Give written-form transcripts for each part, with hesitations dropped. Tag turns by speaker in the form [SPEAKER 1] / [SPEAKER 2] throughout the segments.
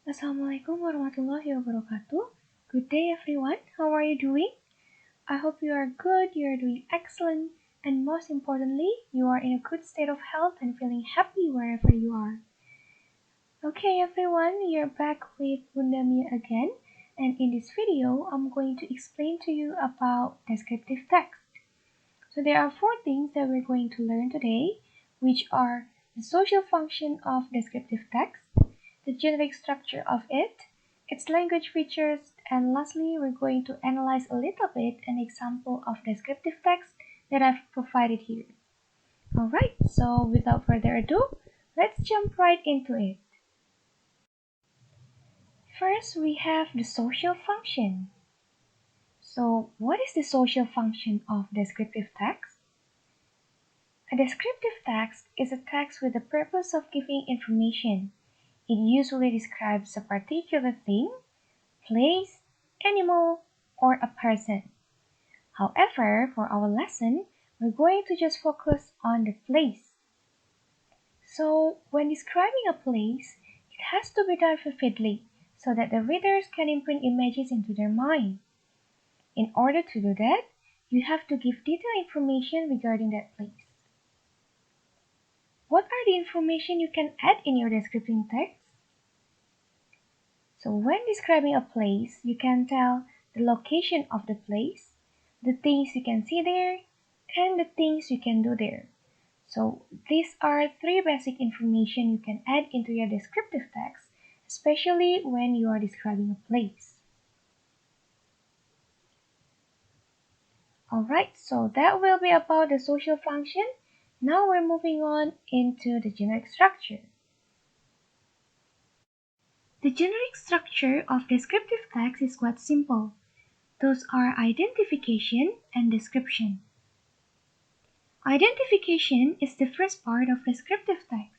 [SPEAKER 1] Assalamualaikum warahmatullahi wabarakatuh. Good day everyone. How are you doing? I hope you are good, you are doing excellent, and most importantly, you are in a good state of health and feeling happy wherever you are. Okay everyone, you're back with Bunda Mia again, and in this video, I'm going to explain to you about descriptive text. So there are four things that we're going to learn today, which are the social function of descriptive text, the generic structure of it, its language features, and lastly, we're going to analyze a little bit an example of descriptive text that I've provided here. Alright, so without further ado, let's jump right into it. First, we have the social function. So, what is the social function of descriptive text? A descriptive text is a text with the purpose of giving information. It usually describes a particular thing, place, animal, or a person. However, for our lesson, we're going to just focus on the place. So, when describing a place, it has to be done vividly so that the readers can imprint images into their mind. In order to do that, you have to give detailed information regarding that place. What are the information you can add in your descriptive text? So when describing a place, you can tell the location of the place, the things you can see there, and the things you can do there. So these are three basic information you can add into your descriptive text, especially when you are describing a place. Alright, so that will be about the social function. Now we're moving on into the generic structure. The generic structure of descriptive text is quite simple. Those are identification and description. Identification is the first part of descriptive text.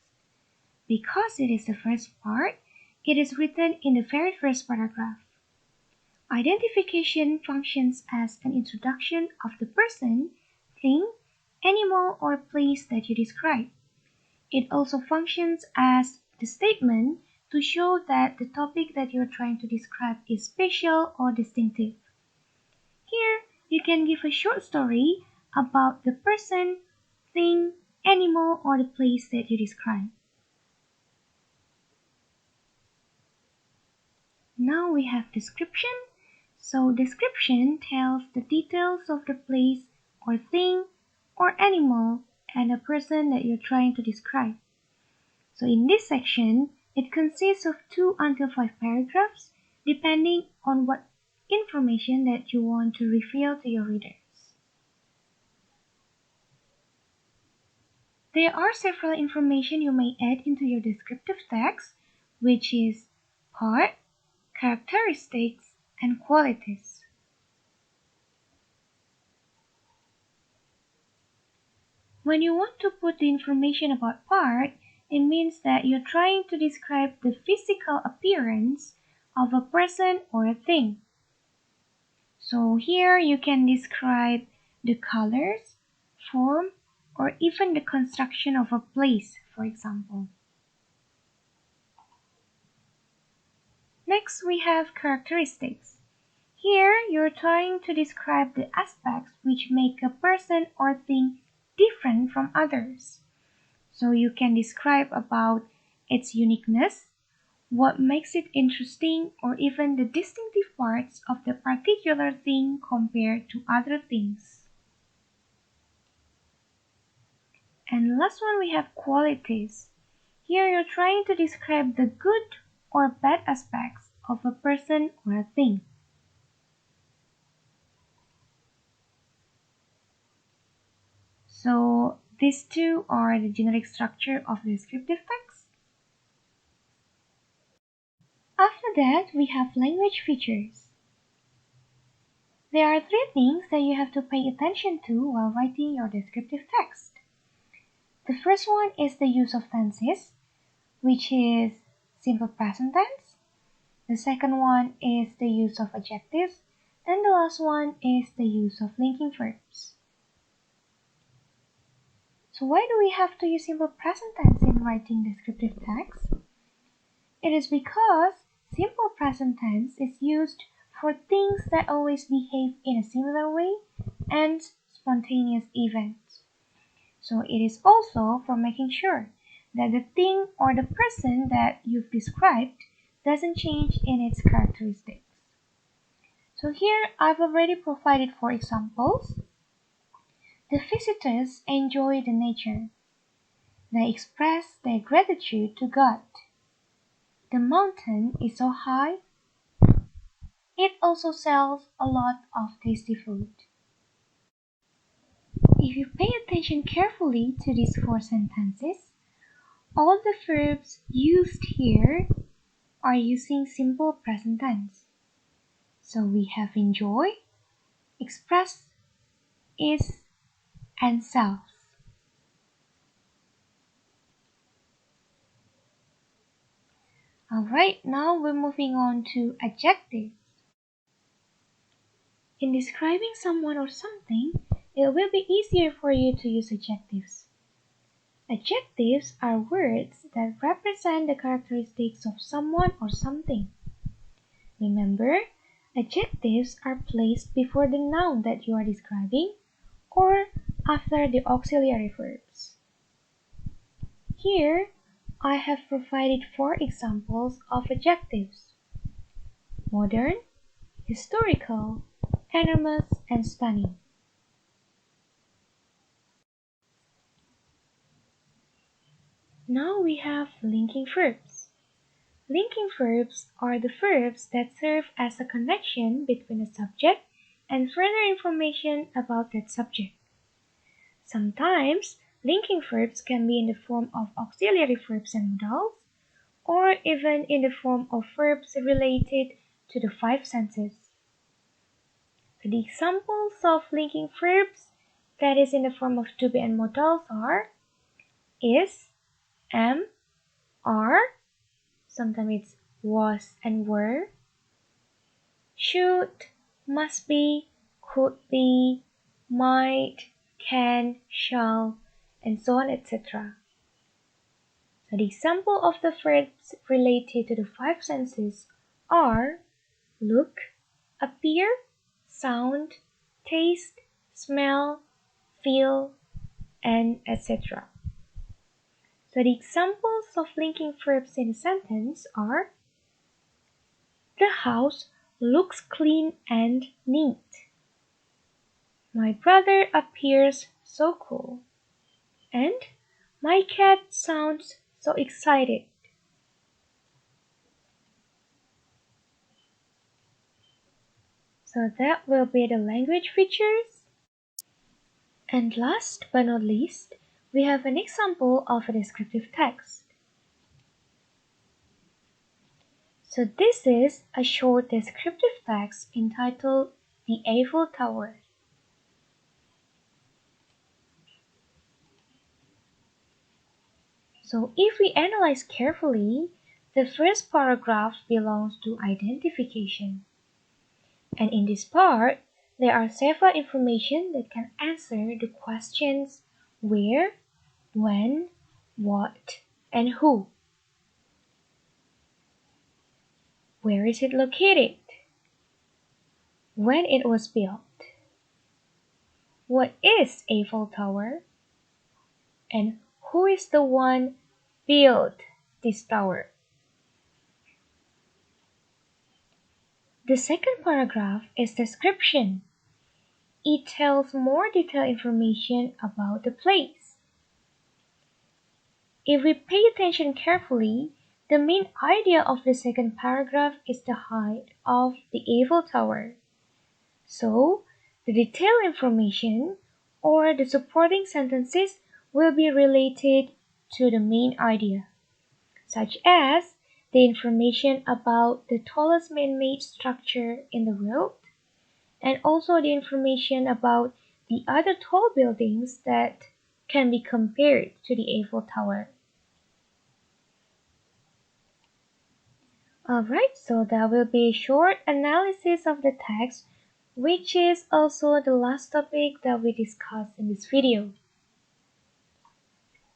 [SPEAKER 1] Because it is the first part, it is written in the very first paragraph. Identification functions as an introduction of the person, thing, animal, or place that you describe. It also functions as the statement to show that the topic that you're trying to describe is special or distinctive. Here, you can give a short story about the person, thing, animal, or the place that you describe. Now we have description. So description tells the details of the place or thing or animal and a person that you're trying to describe. So in this section, it consists of 2 until 5 paragraphs depending on what information that you want to reveal to your readers. There are several information you may add into your descriptive text, which is part, characteristics, and qualities. When you want to put the information about part, it means that you're trying to describe the physical appearance of a person or a thing. So here you can describe the colors, form, or even the construction of a place, for example. Next, we have characteristics. Here, you're trying to describe the aspects which make a person or thing different from others. So you can describe about its uniqueness, what makes it interesting, or even the distinctive parts of the particular thing compared to other things. And last one, we have qualities. Here you're trying to describe the good or bad aspects of a person or a thing. So these two are the generic structure of the descriptive text. After that, we have language features. There are 3 things that you have to pay attention to while writing your descriptive text. The first one is the use of tenses, which is simple present tense. The second one is the use of adjectives. And the last one is the use of linking verbs. So why do we have to use simple present tense in writing descriptive text? It is because simple present tense is used for things that always behave in a similar way and spontaneous events. So it is also for making sure that the thing or the person that you've described doesn't change in its characteristics. So here I've already provided 4 examples. The visitors enjoy the nature. They express their gratitude to God. The mountain is so high. It also sells a lot of tasty food. If you pay attention carefully to these 4 sentences, all the verbs used here are using simple present tense. So we have enjoy, express, is, and sells. Alright, now we're moving on to adjectives. In describing someone or something, it will be easier for you to use adjectives. Adjectives are words that represent the characteristics of someone or something. Remember, adjectives are placed before the noun that you are describing or after the auxiliary verbs. Here, I have provided 4 examples of adjectives: modern, historical, enormous, and stunning. Now we have linking verbs. Linking verbs are the verbs that serve as a connection between a subject and further information about that subject. Sometimes, linking verbs can be in the form of auxiliary verbs and modals, or even in the form of verbs related to the 5 senses. So the examples of linking verbs that is in the form of to be and modals are is, am, are, sometimes it's was and were, should, must be, could be, might, can, shall, and so on, etc. So the example of the verbs related to the 5 senses are look, appear, sound, taste, smell, feel, and etc. So the examples of linking verbs in a sentence are the house looks clean and neat. My brother appears so cool. And my cat sounds so excited. So that will be the language features. And last but not least, we have an example of a descriptive text. So this is a short descriptive text entitled The Eiffel Tower. So if we analyze carefully, the first paragraph belongs to identification. And in this part, there are several information that can answer the questions where, when, what, and who. Where is it located? When it was built? What is Eiffel Tower? And who is the one built this tower? The second paragraph is description. It tells more detailed information about the place. If we pay attention carefully, the main idea of the second paragraph is the height of the Eiffel Tower. So, the detailed information or the supporting sentences will be related to the main idea, such as the information about the tallest man-made structure in the world, and also the information about the other tall buildings that can be compared to the Eiffel Tower. Alright, so that will be a short analysis of the text, which is also the last topic that we discussed in this video.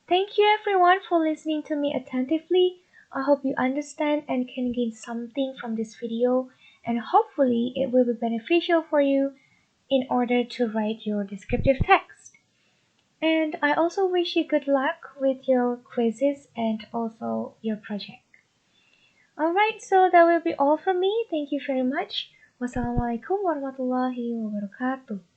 [SPEAKER 1] Thank you everyone for listening to me attentively. I hope you understand and can gain something from this video, and hopefully it will be beneficial for you in order to write your descriptive text. And I also wish you good luck with your quizzes and also your project. Alright, so that will be all from me. Thank you very much. Wassalamualaikum warahmatullahi wabarakatuh.